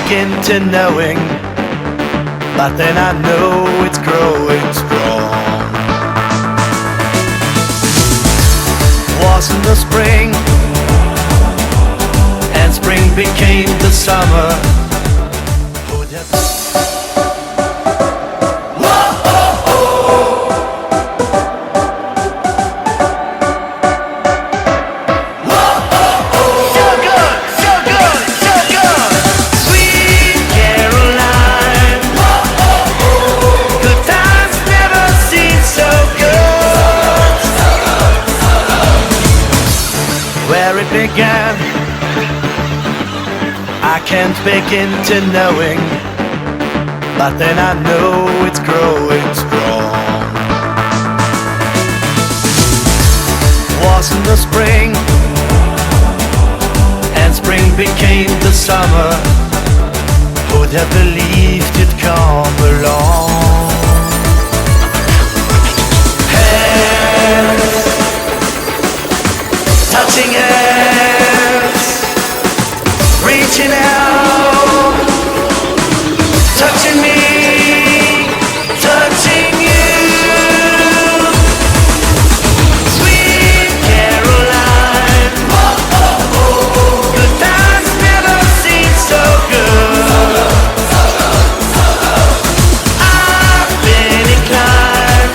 begin to knowing, but then I know it's growing strong. Wasn't the spring, and spring became the summer. Who'd have where it began, I can't begin to knowing, but then I know it's growing strong. Wasn't the spring, and spring became the summer. Who'd have believed it'd come along? Hands touching hands, reaching out, touching me, touching you. Sweet Caroline, good times never seem so good. I've been inclined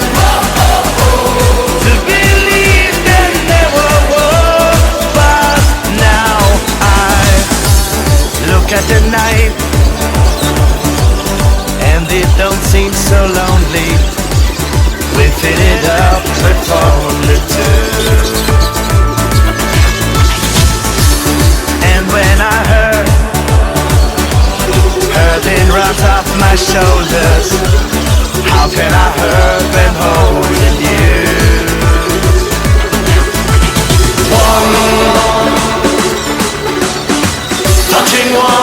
to believe that there were words, but now I look at the night and it don't seem so lonely. We fill it up with only two. And when I heard it runs off my shoulders, how can I hurt when holding you? One touching one.